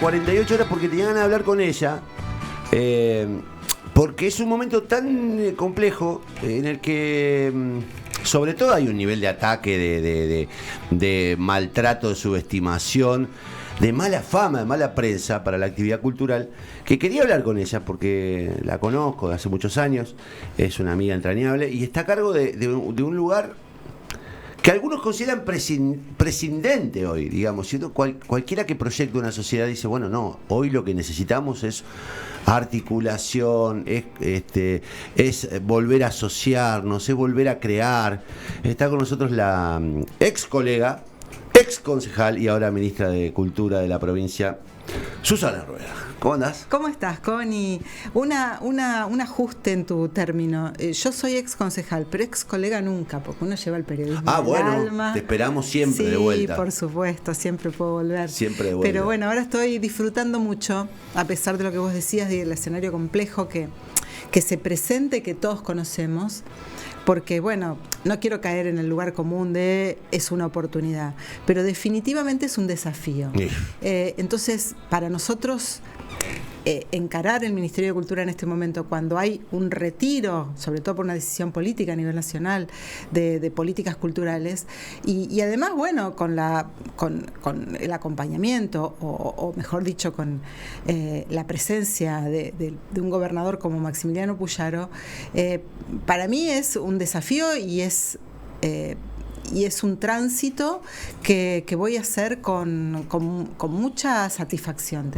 48 horas porque tenía ganas de hablar con ella, porque es un momento tan complejo en el que sobre todo hay un nivel de ataque, de maltrato, de subestimación, de mala fama, de mala prensa para la actividad cultural, que quería hablar con ella porque la conozco de hace muchos años, es una amiga entrañable y está a cargo de un lugar que algunos consideran prescindente hoy, digamos, siendo cualquiera que proyecte una sociedad dice, bueno, no, hoy lo que necesitamos es articulación, es volver a asociarnos, es volver a crear. Está con nosotros la ex colega, ex concejal y ahora ministra de Cultura de la provincia, Susana Rueda. ¿Cómo andás? ¿Cómo estás, Connie? Un ajuste en tu término. Yo soy ex concejal, pero ex colega nunca, porque uno lleva el periodismo en el alma. Te esperamos siempre sí, de vuelta. Sí, por supuesto, siempre puedo volver. Siempre de vuelta. Pero bueno, ahora estoy disfrutando mucho, a pesar de lo que vos decías, del escenario complejo que se presente, que todos conocemos. Porque, bueno, no quiero caer en el lugar común de es una oportunidad, pero definitivamente es un desafío. Sí. Entonces, para nosotros, encarar el Ministerio de Cultura en este momento, cuando hay un retiro, sobre todo por una decisión política a nivel nacional, de políticas culturales, y además, bueno, con el acompañamiento, o mejor dicho, con la presencia de un gobernador como Maximiliano Puyaro, para mí es un desafío y es un tránsito que voy a hacer con mucha satisfacción,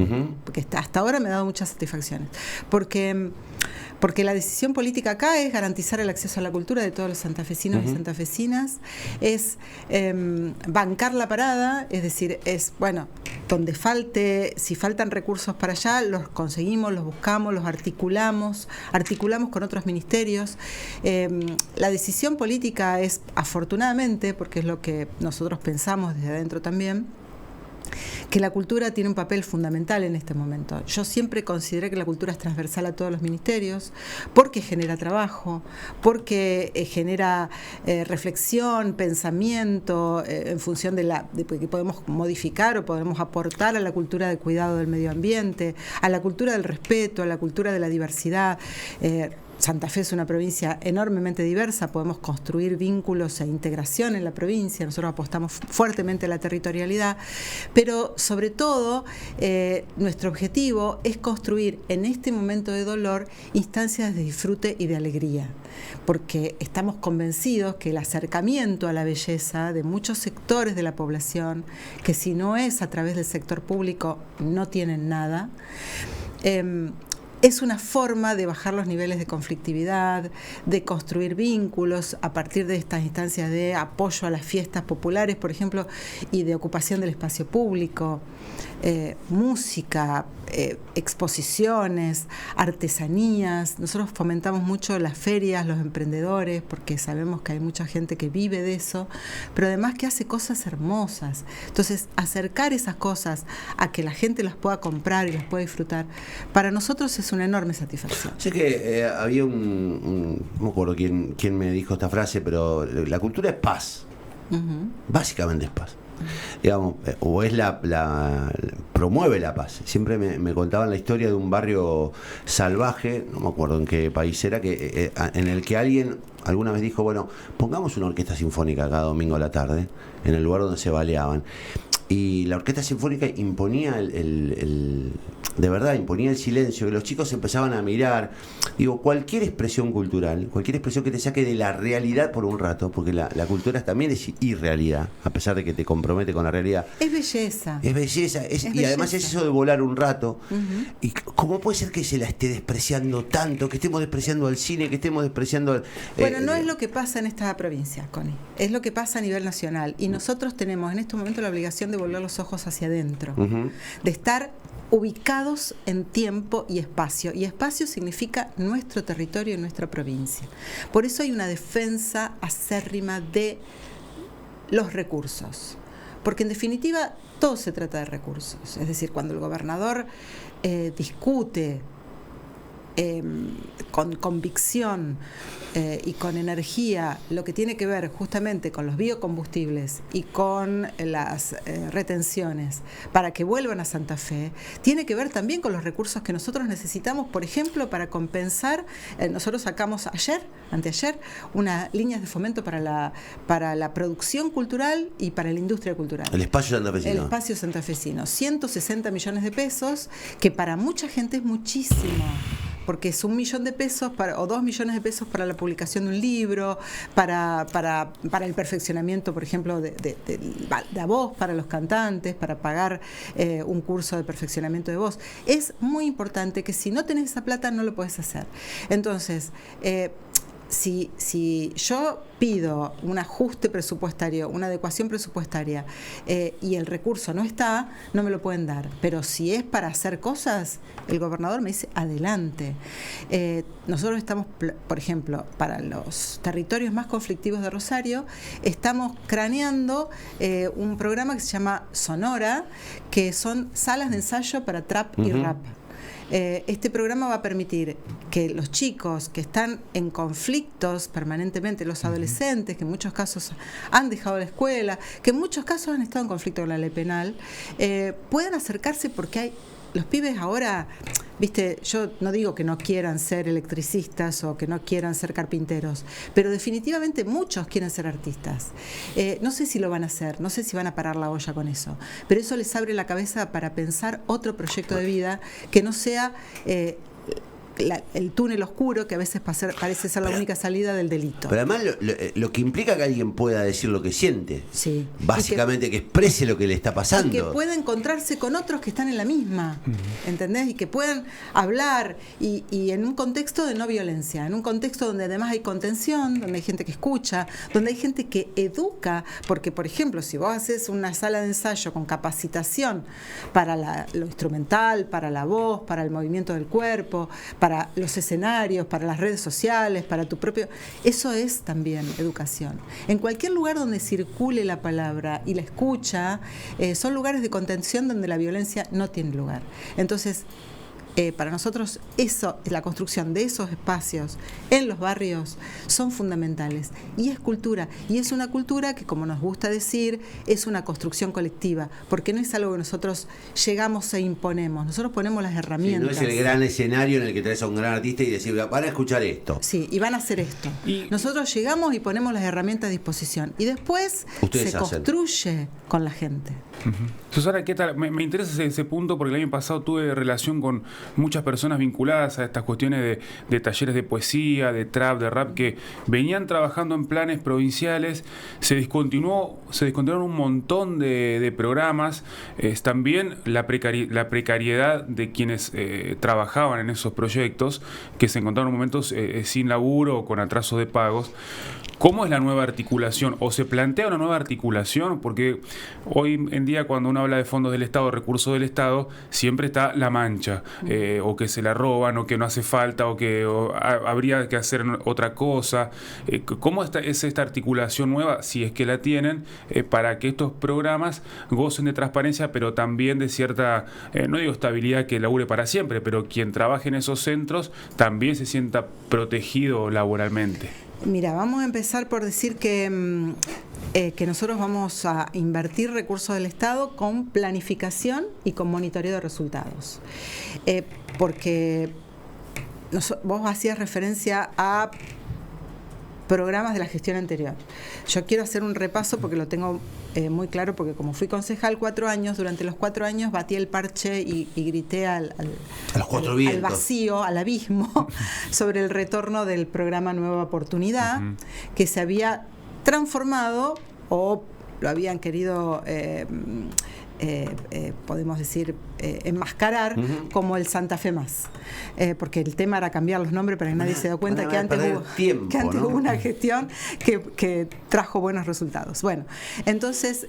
porque hasta ahora me ha dado muchas satisfacciones, porque la decisión política acá es garantizar el acceso a la cultura de todos los santafesinos y santafesinas, es bancar la parada, es decir, donde si faltan recursos para allá, los conseguimos, los buscamos, los articulamos con otros ministerios. La decisión política es, afortunadamente, porque es lo que nosotros pensamos desde adentro también, que la cultura tiene un papel fundamental en este momento. Yo siempre consideré que la cultura es transversal a todos los ministerios, porque genera trabajo, porque genera reflexión, pensamiento, en función de que podemos modificar o podemos aportar a la cultura del cuidado del medio ambiente, a la cultura del respeto, a la cultura de la diversidad. Santa Fe es una provincia enormemente diversa, podemos construir vínculos e integración en la provincia, nosotros apostamos fuertemente a la territorialidad, pero sobre todo nuestro objetivo es construir en este momento de dolor instancias de disfrute y de alegría, porque estamos convencidos que el acercamiento a la belleza de muchos sectores de la población, que si no es a través del sector público no tienen nada, es una forma de bajar los niveles de conflictividad, de construir vínculos a partir de estas instancias de apoyo a las fiestas populares, por ejemplo, y de ocupación del espacio público, música, exposiciones, artesanías. Nosotros fomentamos mucho las ferias, los emprendedores, porque sabemos que hay mucha gente que vive de eso, pero además que hace cosas hermosas. Entonces, acercar esas cosas a que la gente las pueda comprar y las pueda disfrutar, para nosotros es una enorme satisfacción. Sé que había no me acuerdo quién me dijo esta frase, pero la cultura es paz. Básicamente es paz. Digamos, o es promueve la paz. Siempre me contaban la historia de un barrio salvaje, no me acuerdo en qué país era, en el que alguien alguna vez dijo, bueno, pongamos una orquesta sinfónica cada domingo a la tarde en el lugar donde se baleaban. Y la orquesta sinfónica imponía de verdad imponía el silencio, que los chicos empezaban a mirar. Digo, cualquier expresión cultural, cualquier expresión que te saque de la realidad por un rato, porque la cultura también es irrealidad, a pesar de que te compromete con la realidad. Es belleza. Es belleza, y además es eso de volar un rato. ¿Y cómo puede ser que se la esté despreciando tanto, que estemos despreciando al cine, que estemos despreciando Bueno, no es lo que pasa en esta provincia, Connie, es lo que pasa a nivel nacional, y nosotros tenemos en este momento la obligación de volver los ojos hacia adentro, de estar ubicados en tiempo y espacio. Y espacio significa nuestro territorio y nuestra provincia. Por eso hay una defensa acérrima de los recursos. Porque en definitiva todo se trata de recursos. Es decir, cuando el gobernador discute con convicción y con energía lo que tiene que ver justamente con los biocombustibles y con las retenciones para que vuelvan a Santa Fe, tiene que ver también con los recursos que nosotros necesitamos, por ejemplo, para compensar. Nosotros sacamos anteayer, unas líneas de fomento para la producción cultural y para la industria cultural. El espacio santafesino. El espacio santafesino. 160 millones de pesos, que para mucha gente es muchísimo, porque es $1 millón o 2 millones de pesos para la publicación de un libro, para el perfeccionamiento, por ejemplo, de la voz para los cantantes, para pagar un curso de perfeccionamiento de voz. Es muy importante que si no tenés esa plata no lo podés hacer. Entonces, si yo pido un ajuste presupuestario, una adecuación presupuestaria y el recurso no está, no me lo pueden dar. Pero si es para hacer cosas, el gobernador me dice adelante. Nosotros estamos, por ejemplo, para los territorios más conflictivos de Rosario, estamos craneando un programa que se llama Sonora, que son salas de ensayo para trap y rap. Este programa va a permitir que los chicos que están en conflictos permanentemente, los adolescentes que en muchos casos han dejado la escuela, que en muchos casos han estado en conflicto con la ley penal, puedan acercarse, porque los pibes ahora, viste, yo no digo que no quieran ser electricistas o que no quieran ser carpinteros, pero definitivamente muchos quieren ser artistas. No sé si lo van a hacer, no sé si van a parar la olla con eso, pero eso les abre la cabeza para pensar otro proyecto de vida que no sea el túnel oscuro que a veces parece ser la única salida del delito. Pero además lo que implica que alguien pueda decir lo que siente. Sí. Básicamente que exprese lo que le está pasando. Y que pueda encontrarse con otros que están en la misma, ¿entendés? Y que puedan hablar y en un contexto de no violencia, en un contexto donde además hay contención, donde hay gente que escucha, donde hay gente que educa, porque por ejemplo, si vos haces una sala de ensayo con capacitación para lo instrumental, para la voz, para el movimiento del cuerpo, para los escenarios, para las redes sociales, para tu propio... Eso es también educación. En cualquier lugar donde circule la palabra y la escucha, son lugares de contención donde la violencia no tiene lugar. Entonces, para nosotros la construcción de esos espacios en los barrios son fundamentales, y es cultura, y es una cultura que, como nos gusta decir, es una construcción colectiva, porque no es algo que nosotros llegamos e imponemos, nosotros ponemos las herramientas. Sí, no es el gran escenario en el que traes a un gran artista y decir, van a escuchar esto. Sí, y van a hacer esto. Nosotros llegamos y ponemos las herramientas a disposición, y después se construye con la gente. Susana, ¿qué tal? Me interesa ese punto, porque el año pasado tuve relación con muchas personas vinculadas a estas cuestiones de talleres de poesía, de trap, de rap, que venían trabajando en planes provinciales. Se descontinuaron un montón de programas. También la precariedad de quienes trabajaban en esos proyectos, que se encontraron en momentos sin laburo o con atraso de pagos. ¿Cómo es la nueva articulación? ¿O se plantea una nueva articulación? Porque hoy en día, cuando uno habla de fondos del Estado, recursos del Estado, siempre está la mancha, o que se la roban, o que no hace falta, o que habría que hacer otra cosa. ¿Cómo es esta articulación nueva, si es que la tienen, para que estos programas gocen de transparencia, pero también de cierta, no digo estabilidad que labure para siempre, pero quien trabaje en esos centros también se sienta protegido laboralmente? Mira, vamos a empezar por decir que nosotros vamos a invertir recursos del Estado con planificación y con monitoreo de resultados. Porque vos hacías referencia a programas de la gestión anterior. Yo quiero hacer un repaso porque lo tengo muy claro, porque como fui concejal 4 años, durante los 4 años batí el parche y grité al vacío, al abismo, sobre el retorno del programa Nueva Oportunidad, que se había transformado, o lo habían querido podemos decir enmascarar como el Santa Fe Más, porque el tema era cambiar los nombres para que nadie se dé cuenta que antes hubo una gestión que trajo buenos resultados. Bueno, entonces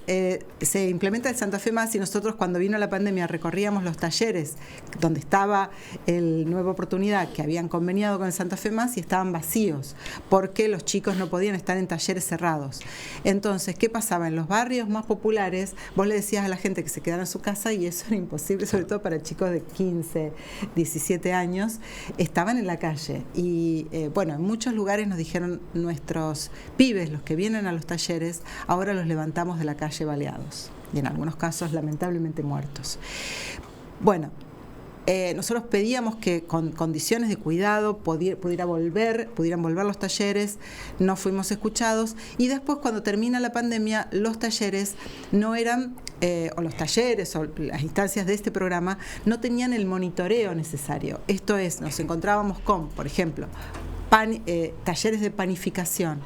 se implementa el Santa Fe Más, y nosotros, cuando vino la pandemia, recorríamos los talleres donde estaba el Nueva Oportunidad, que habían conveniado con el Santa Fe Más, y estaban vacíos porque los chicos no podían estar en talleres cerrados. Entonces, ¿qué pasaba? En los barrios más populares, vos le decías a la gente gente que se quedara en su casa, y eso era imposible, sobre todo para chicos de 15, 17 años, estaban en la calle. Y bueno, en muchos lugares nos dijeron, nuestros pibes, los que vienen a los talleres, ahora los levantamos de la calle baleados, y en algunos casos lamentablemente muertos. Bueno, nosotros pedíamos que con condiciones de cuidado pudieran volver los talleres, no fuimos escuchados, y después, cuando termina la pandemia, los talleres no eran, o los talleres o las instancias de este programa no tenían el monitoreo necesario. Esto es, nos encontrábamos con, por ejemplo, talleres de panificación,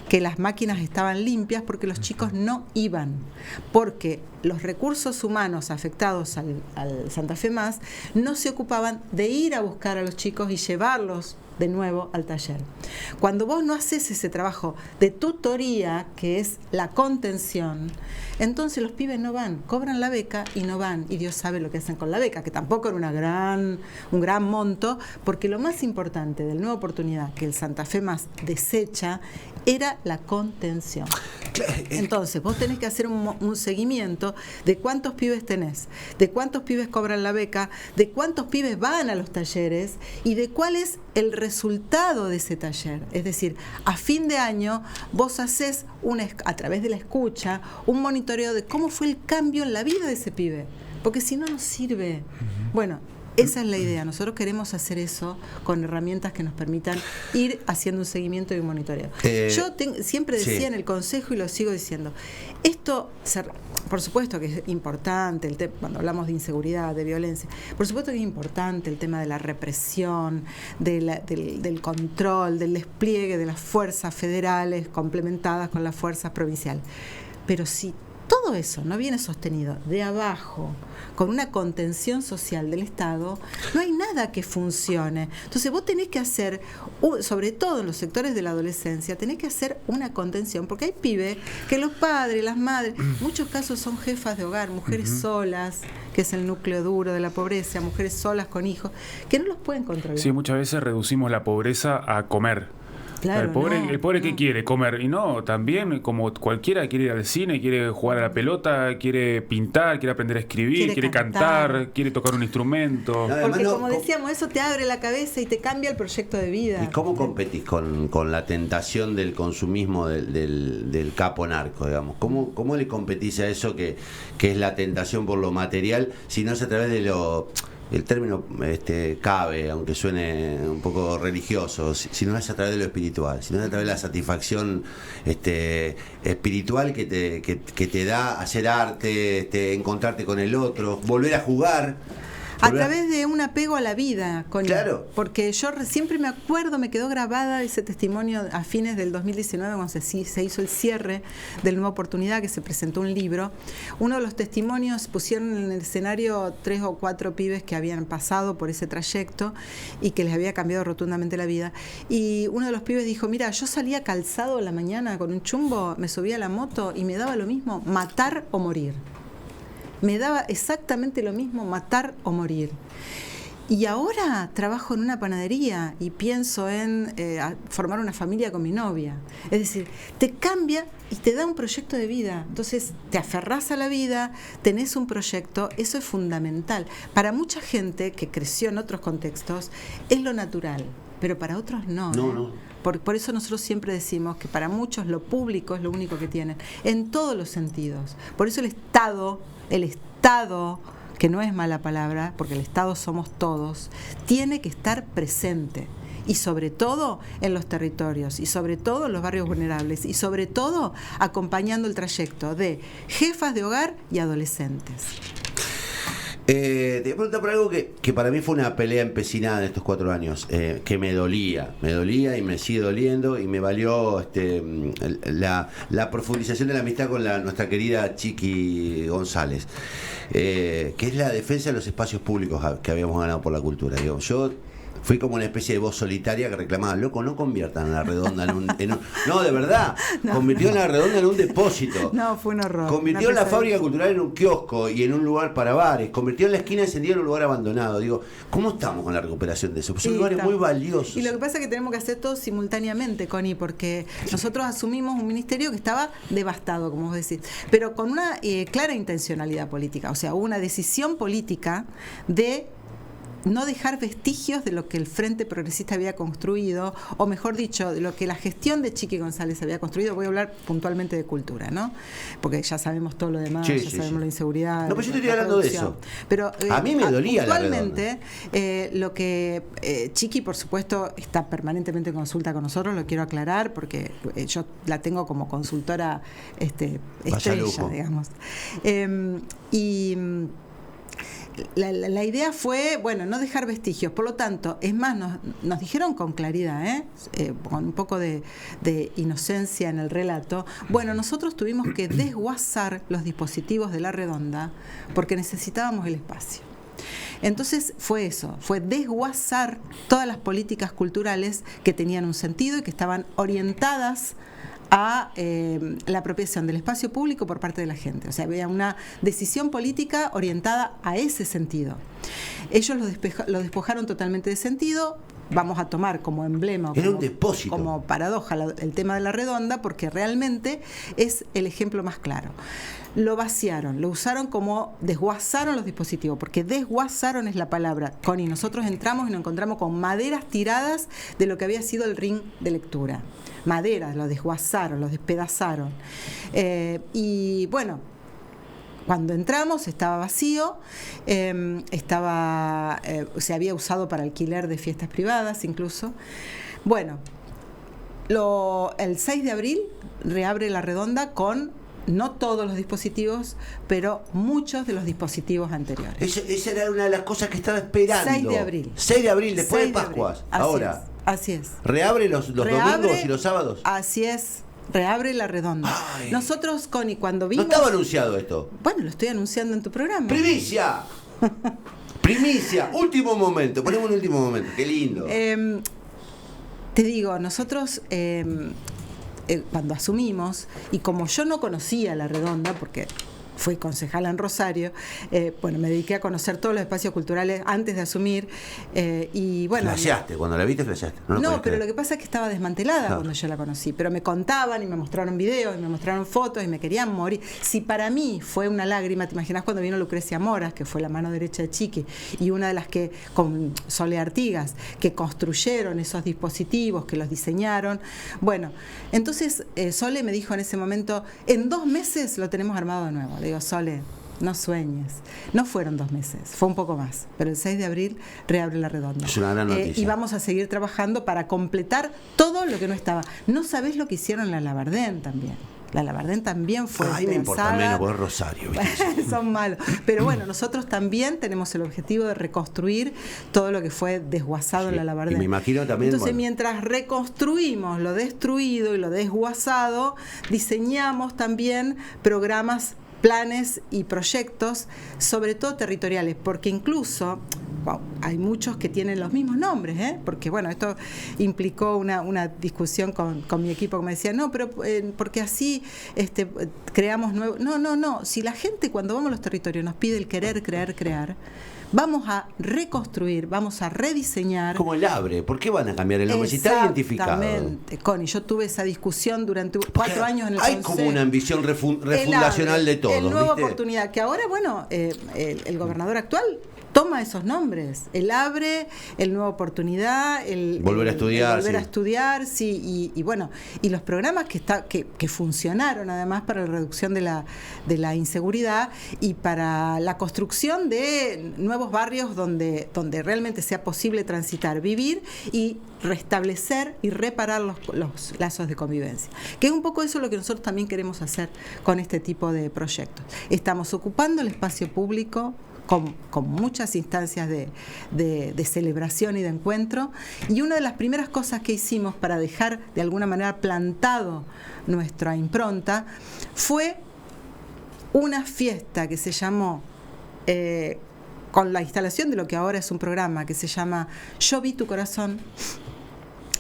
que las máquinas estaban limpias porque los chicos no iban, porque los recursos humanos afectados al Santa Fe Más no se ocupaban de ir a buscar a los chicos y llevarlos de nuevo al taller. Cuando vos no haces ese trabajo de tutoría, que es la contención, entonces los pibes no van, cobran la beca y no van, y Dios sabe lo que hacen con la beca, que tampoco era un gran monto, porque lo más importante del Nueva Oportunidad que el Santa Fe Más desecha era la contención. Entonces vos tenés que hacer un seguimiento de cuántos pibes tenés, de cuántos pibes cobran la beca, de cuántos pibes van a los talleres y de cuál es el resultado de ese taller. Es decir, a fin de año vos hacés a través de la escucha un monitoreo de cómo fue el cambio en la vida de ese pibe, porque si no, no sirve. Bueno, esa es la idea. Nosotros queremos hacer eso con herramientas que nos permitan ir haciendo un seguimiento y un monitoreo. Yo siempre decía en el consejo, y lo sigo diciendo, esto, por supuesto que es importante, cuando hablamos de inseguridad, de violencia, por supuesto que es importante el tema de la represión, del control, del despliegue de las fuerzas federales complementadas con las fuerzas provinciales. Pero si todo eso no viene sostenido de abajo, con una contención social del Estado, no hay nada que funcione. Entonces vos tenés que hacer, sobre todo en los sectores de la adolescencia, tenés que hacer una contención, porque hay pibes que los padres, las madres, en muchos casos son jefas de hogar, mujeres solas, que es el núcleo duro de la pobreza, mujeres solas con hijos, que no los pueden controlar. Sí, muchas veces reducimos la pobreza a comer. Claro, el pobre ¿qué quiere? Comer. Y no, también como cualquiera quiere ir al cine, quiere jugar a la pelota, quiere pintar, quiere aprender a escribir, quiere cantar, quiere tocar un instrumento. No, porque como decíamos, eso te abre la cabeza y te cambia el proyecto de vida. ¿Y cómo competís con la tentación del consumismo del capo narco, digamos? ¿Cómo le competís a eso que es la tentación por lo material, si no es a través de lo... El término cabe, aunque suene un poco religioso, si no es a través de lo espiritual, si no es a través de la satisfacción espiritual que te da hacer arte, encontrarte con el otro, volver a jugar. A través de un apego a la vida, claro. Porque yo siempre me acuerdo, me quedó grabada ese testimonio a fines del 2019, cuando se hizo el cierre del Nueva Oportunidad, que se presentó un libro. Uno de los testimonios, pusieron en el escenario 3 o 4 pibes que habían pasado por ese trayecto y que les había cambiado rotundamente la vida. Y uno de los pibes dijo, mira, yo salía calzado a la mañana con un chumbo, me subía a la moto y me daba lo mismo, matar o morir. Me daba exactamente lo mismo, matar o morir. Y ahora trabajo en una panadería y pienso en formar una familia con mi novia. Es decir, te cambia y te da un proyecto de vida. Entonces te aferrás a la vida, tenés un proyecto, eso es fundamental. Para mucha gente que creció en otros contextos es lo natural, pero para otros no. No. Por eso nosotros siempre decimos que para muchos lo público es lo único que tienen, en todos los sentidos. Por eso el Estado, que no es mala palabra, porque el Estado somos todos, tiene que estar presente. Y sobre todo en los territorios, y sobre todo en los barrios vulnerables, y sobre todo acompañando el trayecto de jefas de hogar y adolescentes. Te voy a preguntar por algo que para mí fue una pelea empecinada en estos 4 años, que me dolía y me sigue doliendo, y me valió la profundización de la amistad con nuestra querida Chiqui González, que es la defensa de los espacios públicos que habíamos ganado por la cultura. Digo, yo Fui como una especie de voz solitaria que reclamaba, loco, no conviertan la redonda en un... No, de verdad, convirtió la redonda en un depósito. No, fue un horror. Convirtió la fábrica cultural en un kiosco y en un lugar para bares. Convirtió la esquina encendida en un lugar abandonado. Digo, ¿cómo estamos con la recuperación de eso? Pues son lugares muy valiosos. Y lo que pasa es que tenemos que hacer todo simultáneamente, Connie, porque nosotros asumimos un ministerio que estaba devastado, como vos decís, pero con una clara intencionalidad política. O sea, hubo una decisión política de no dejar vestigios de lo que el Frente Progresista había construido, o mejor dicho, de lo que la gestión de Chiqui González había construido. Voy a hablar puntualmente de cultura, ¿no? Porque ya sabemos todo lo demás, ya sabemos la inseguridad. No, pero yo estoy hablando de eso. Pero, a mí me dolía puntualmente, lo que Chiqui, por supuesto, está permanentemente en consulta con nosotros, lo quiero aclarar, porque yo la tengo como consultora estrella, digamos. La idea fue, bueno, no dejar vestigios. Por lo tanto, es más, nos dijeron con claridad, con un poco de inocencia en el relato, bueno, nosotros tuvimos que desguazar los dispositivos de la redonda porque necesitábamos el espacio. Entonces fue eso, fue desguazar todas las políticas culturales que tenían un sentido y que estaban orientadas a la apropiación del espacio público por parte de la gente. O sea, había una decisión política orientada a ese sentido. Ellos lo despojaron totalmente de sentido. Vamos a tomar como emblema, era un depósito, como paradoja el tema de la redonda, porque realmente es el ejemplo más claro. Lo vaciaron, lo usaron como desguazaron los dispositivos, porque desguazaron es la palabra. Connie, nosotros entramos y nos encontramos con maderas tiradas de lo que había sido el ring de lectura. Maderas, lo desguazaron, lo despedazaron. Y bueno, cuando entramos estaba vacío, se había usado para alquiler de fiestas privadas incluso. Bueno, el 6 de abril reabre la redonda con no todos los dispositivos, pero muchos de los dispositivos anteriores. Esa era una de las cosas que estaba esperando. 6 de abril. 6 de abril, después de Pascuas. Ahora. Así es. ¿Reabre los domingos y los sábados? Así es. Reabre la redonda. Ay. Nosotros, Connie, cuando vimos... ¿No estaba anunciado esto? Bueno, lo estoy anunciando en tu programa. ¡Primicia! ¡Primicia! Último momento. Ponemos un último momento. ¡Qué lindo! Te digo, nosotros... cuando asumimos, y como yo no conocía la redonda, porque fui concejala en Rosario, me dediqué a conocer todos los espacios culturales antes de asumir, y bueno... Flasheaste, cuando la viste flasheaste. No, pero lo que pasa es que estaba desmantelada cuando yo la conocí, pero me contaban y me mostraron videos y me mostraron fotos y me querían morir. Si para mí fue una lágrima, te imaginas cuando vino Lucrecia Moras, que fue la mano derecha de Chiqui, y una de las que, con Sole Artigas, que construyeron esos dispositivos, que los diseñaron. Bueno, entonces Sole me dijo en ese momento, en 2 meses lo tenemos armado de nuevo. Le digo, Sole, no sueñes. No fueron 2 meses, fue un poco más. Pero el 6 de abril reabre la redonda. Es una gran noticia. Y vamos a seguir trabajando para completar todo lo que no estaba. No sabés lo que hicieron en la Labardén también. La Labardén también fue me importa menos por Rosario. Son malos. Pero bueno, nosotros también tenemos el objetivo de reconstruir todo lo que fue desguazado en la Labardén. Y me imagino también... Entonces, mientras reconstruimos lo destruido y lo desguazado, diseñamos también programas, planes y proyectos, sobre todo territoriales, porque incluso hay muchos que tienen los mismos nombres, porque bueno, esto implicó una discusión con mi equipo que me decía, no, pero porque así creamos nuevos... No, si la gente cuando vamos a los territorios nos pide el querer, crear, vamos a reconstruir, vamos a rediseñar. Como el ABRE, ¿por qué van a cambiar el nombre? Si está identificado. Exactamente, Connie, yo tuve esa discusión durante 4 años en el Consejo. Hay como una ambición refundacional de todo. El Nueva Oportunidad, que ahora, bueno, el gobernador actual toma esos nombres, el ABRE, el Nueva Oportunidad, Volver a Estudiar. Volver a Estudiar, sí, y bueno, y los programas que funcionaron además para la reducción de la inseguridad y para la construcción de nuevos barrios donde realmente sea posible transitar, vivir y restablecer y reparar los lazos de convivencia. Que es un poco eso lo que nosotros también queremos hacer con este tipo de proyectos. Estamos ocupando el espacio público con muchas instancias de celebración y de encuentro, y una de las primeras cosas que hicimos para dejar de alguna manera plantado nuestra impronta fue una fiesta que se llamó con la instalación de lo que ahora es un programa que se llama Yo vi tu corazón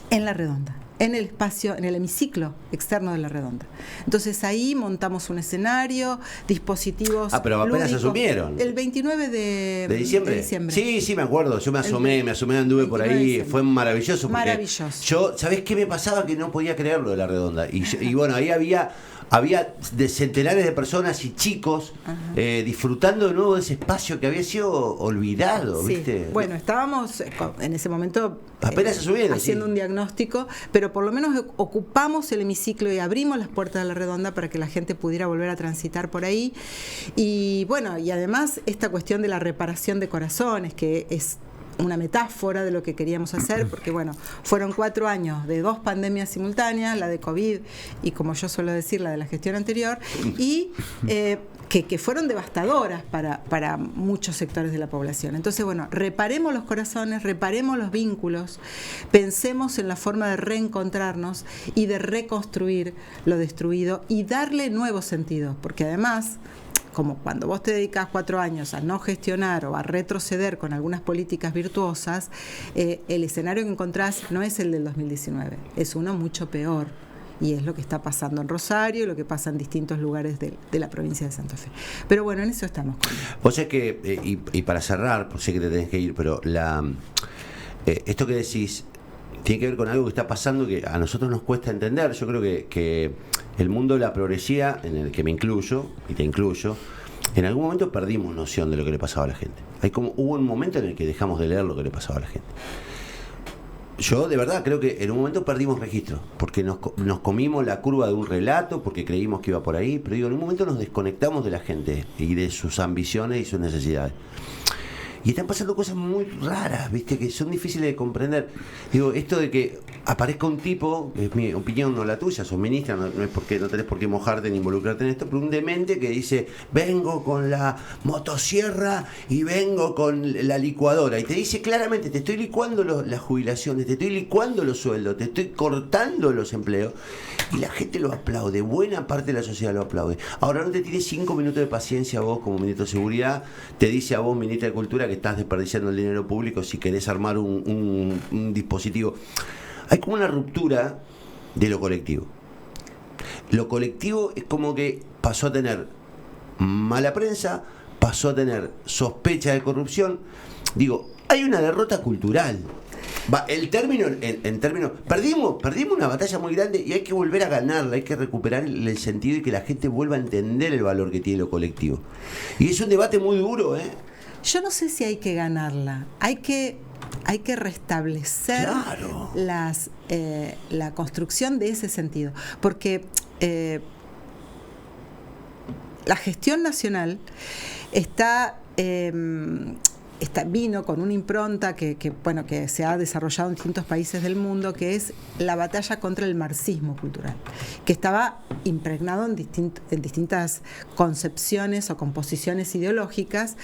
en La Redonda, en el espacio, en el hemiciclo externo de La Redonda. Entonces ahí montamos un escenario, dispositivos. Pero apenas lúdicos. asumieron. El 29 de diciembre. Sí, me acuerdo. Yo me asomé, anduve por ahí. Fue maravilloso. Maravilloso. Yo, ¿sabés qué me pasaba? Que no podía creerlo de La Redonda. Y bueno, ahí había de centenares de personas y chicos disfrutando de nuevo de ese espacio que había sido olvidado, sí. ¿viste? Bueno, estábamos en ese momento apenas haciendo un diagnóstico, pero por lo menos ocupamos el hemiciclo y abrimos las puertas de La Redonda para que la gente pudiera volver a transitar por ahí. Y bueno, y además esta cuestión de la reparación de corazones, que es una metáfora de lo que queríamos hacer, porque bueno, fueron 4 años de 2 pandemias simultáneas, la de COVID y, como yo suelo decir, la de la gestión anterior, y que fueron devastadoras para muchos sectores de la población. Entonces, bueno, reparemos los corazones, reparemos los vínculos, pensemos en la forma de reencontrarnos y de reconstruir lo destruido y darle nuevos sentidos, porque además, como cuando vos te dedicás 4 años a no gestionar o a retroceder con algunas políticas virtuosas, el escenario que encontrás no es el del 2019, es uno mucho peor. Y es lo que está pasando en Rosario y lo que pasa en distintos lugares de la provincia de Santa Fe. Pero bueno, en eso estamos. Vos sabés que, y para cerrar, sé que te tenés que ir, pero esto que decís tiene que ver con algo que está pasando que a nosotros nos cuesta entender. Yo creo que el mundo de la progresía, en el que me incluyo, y te incluyo, en algún momento perdimos noción de lo que le pasaba a la gente. Hubo un momento en el que dejamos de leer lo que le pasaba a la gente. Yo de verdad creo que en un momento perdimos registro, porque nos comimos la curva de un relato, porque creímos que iba por ahí, pero digo, en un momento nos desconectamos de la gente y de sus ambiciones y sus necesidades. Y están pasando cosas muy raras, ¿viste? Que son difíciles de comprender. Digo, esto de que aparezca un tipo, es mi opinión, no la tuya, sos ministra, no es porque no tenés por qué mojarte ni involucrarte en esto, pero un demente que dice, vengo con la motosierra y vengo con la licuadora. Y te dice claramente, te estoy licuando las jubilaciones, te estoy licuando los sueldos, te estoy cortando los empleos. Y la gente lo aplaude, buena parte de la sociedad lo aplaude. Ahora no te tires 5 minutos de paciencia a vos como ministro de Seguridad, te dice a vos, ministra de Cultura, que estás desperdiciando el dinero público si querés armar un dispositivo. Hay como una ruptura de lo colectivo. Lo colectivo es como que pasó a tener mala prensa, pasó a tener sospecha de corrupción. Digo, hay una derrota cultural. El término, en términos, perdimos una batalla muy grande y hay que volver a ganarla, hay que recuperar el sentido y que la gente vuelva a entender el valor que tiene lo colectivo. Y es un debate muy duro, ¿eh? Yo no sé si hay que ganarla, hay que restablecer la construcción de ese sentido, porque la gestión nacional vino con una impronta que se ha desarrollado en distintos países del mundo, que es la batalla contra el marxismo cultural, que estaba impregnado en distintas concepciones o composiciones ideológicas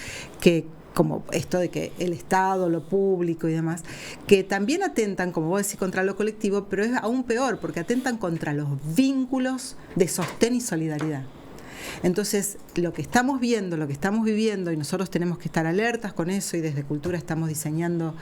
como esto de que el Estado, lo público y demás, que también atentan, como vos decís, contra lo colectivo, pero es aún peor, porque atentan contra los vínculos de sostén y solidaridad. Entonces, lo que estamos viendo, lo que estamos viviendo, y nosotros tenemos que estar alertas con eso, y desde Cultura estamos diseñando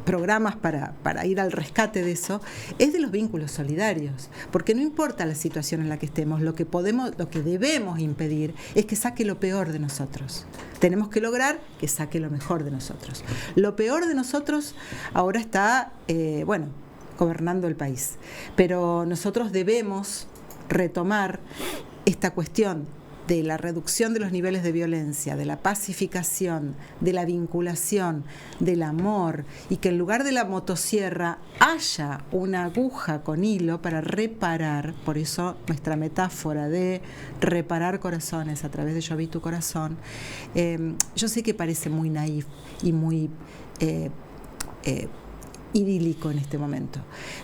programas para ir al rescate de eso, es de los vínculos solidarios, porque no importa la situación en la que estemos, lo que debemos impedir es que saque lo peor de nosotros. Tenemos que lograr que saque lo mejor de nosotros. Lo peor de nosotros ahora está, gobernando el país, pero nosotros debemos retomar esta cuestión de la reducción de los niveles de violencia, de la pacificación, de la vinculación, del amor, y que en lugar de la motosierra haya una aguja con hilo para reparar. Por eso nuestra metáfora de reparar corazones a través de Yo vi tu corazón. Yo sé que parece muy naif y muy idílico en este momento,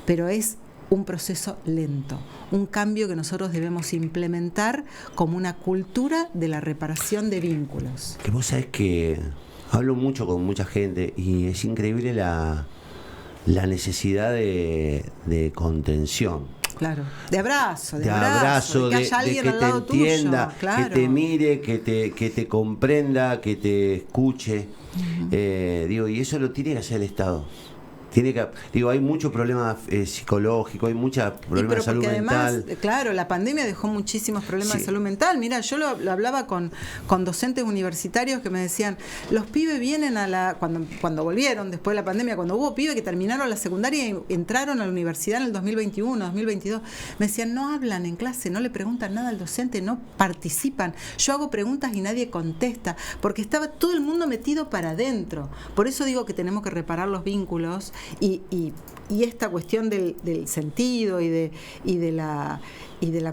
pero es un proceso lento, un cambio que nosotros debemos implementar como una cultura de la reparación de vínculos. Que vos sabés que hablo mucho con mucha gente y es increíble la necesidad de contención. Claro, de abrazo, de que haya alguien al lado te entienda, tuyo, claro. que te mire, que te comprenda, que te escuche. Y eso lo tiene que hacer el Estado. Hay muchos problemas psicológicos, hay muchos problemas de salud mental. Claro, la pandemia dejó muchísimos problemas de salud mental. Mira, yo lo hablaba con docentes universitarios que me decían, los pibes vienen cuando volvieron después de la pandemia, cuando hubo pibes que terminaron la secundaria y entraron a la universidad en el 2021, 2022, me decían, no hablan en clase, no le preguntan nada al docente, no participan. Yo hago preguntas y nadie contesta, porque estaba todo el mundo metido para adentro. Por eso digo que tenemos que reparar los vínculos. Y esta cuestión del sentido y de la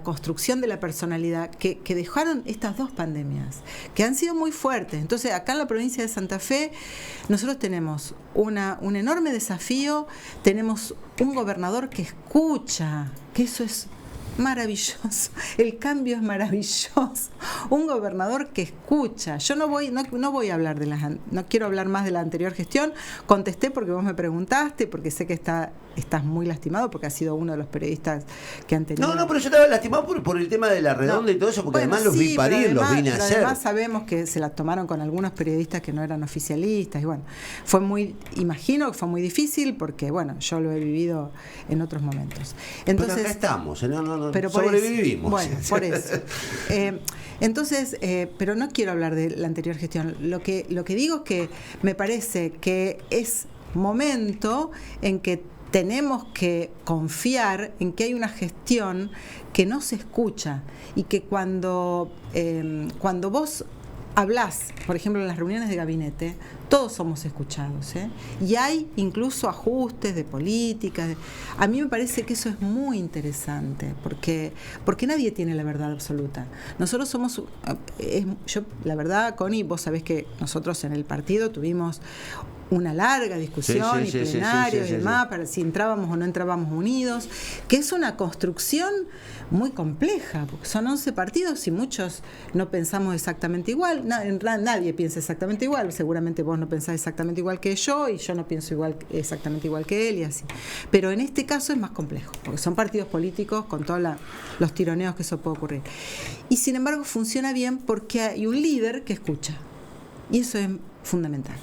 construcción de la personalidad que dejaron estas dos pandemias, que han sido muy fuertes. Entonces, acá en la provincia de Santa Fe, nosotros tenemos un enorme desafío, tenemos un gobernador que escucha, que eso es maravilloso, el cambio es maravilloso, un gobernador que escucha. Yo no voy a hablar no quiero hablar más de la anterior gestión. Contesté porque vos me preguntaste, porque sé que estás muy lastimado, porque has sido uno de los periodistas que han tenido. No, pero yo estaba lastimado por el tema de la redonda y todo eso, porque además los vi parir, los vine a hacer. Además sabemos que se la tomaron con algunos periodistas que no eran oficialistas, y bueno, imagino que fue muy difícil, porque bueno, yo lo he vivido en otros momentos. Entonces, pero acá estamos, pero sobrevivimos. Por eso. Entonces, pero no quiero hablar de la anterior gestión. Lo que digo es que me parece que es momento en que tenemos que confiar en que hay una gestión que no se escucha y que cuando vos hablás, por ejemplo, en las reuniones de gabinete, todos somos escuchados, y hay incluso ajustes de políticas. A mí me parece que eso es muy interesante, porque nadie tiene la verdad absoluta. Nosotros somos, la verdad, Connie, vos sabés que nosotros en el partido tuvimos una larga discusión y plenario y demás para si entrábamos o no entrábamos unidos, que es una construcción muy compleja, porque son 11 partidos y muchos no pensamos exactamente igual. Nadie piensa exactamente igual, seguramente vos no pensás exactamente igual que yo y yo no pienso exactamente igual que él y así. Pero en este caso es más complejo, porque son partidos políticos con todos los tironeos que eso puede ocurrir. Y sin embargo funciona bien porque hay un líder que escucha, y eso es fundamental.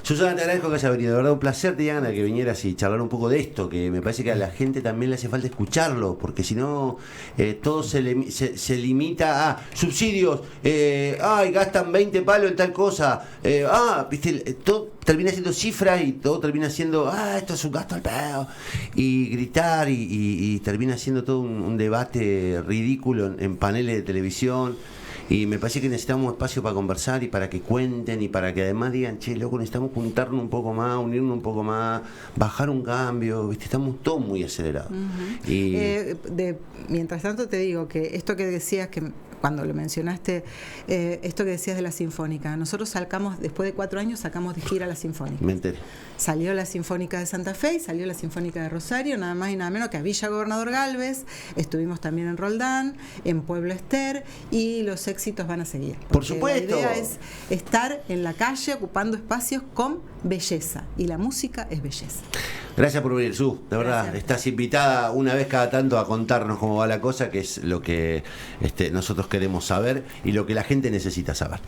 Susana, te agradezco que hayas venido, de verdad un placer, Diana, que vinieras y charlar un poco de esto, que me parece que a la gente también le hace falta escucharlo, porque si no, todo se limita a subsidios, gastan 20 palos en tal cosa, todo termina siendo cifras y todo termina siendo, esto es un gasto al pedo, y gritar y termina siendo todo un debate ridículo en paneles de televisión. Y me parece que necesitamos espacio para conversar y para que cuenten y para que además digan, che, loco, necesitamos juntarnos un poco más, unirnos un poco más, bajar un cambio, ¿viste? Estamos todos muy acelerados. Uh-huh. Y mientras tanto te digo que esto que decías, que cuando lo mencionaste, esto que decías de la Sinfónica, nosotros después de 4 años sacamos de gira la Sinfónica. Me enteré. Salió la Sinfónica de Santa Fe y salió la Sinfónica de Rosario, nada más y nada menos que a Villa Gobernador Galvez. Estuvimos también en Roldán, en Pueblo Ester, y los éxitos van a seguir. Por supuesto. La idea es estar en la calle ocupando espacios con belleza, y la música es belleza. Gracias por venir, Su, de verdad. Gracias. Estás invitada una vez cada tanto a contarnos cómo va la cosa, que es lo que nosotros queremos saber y lo que la gente necesita saber.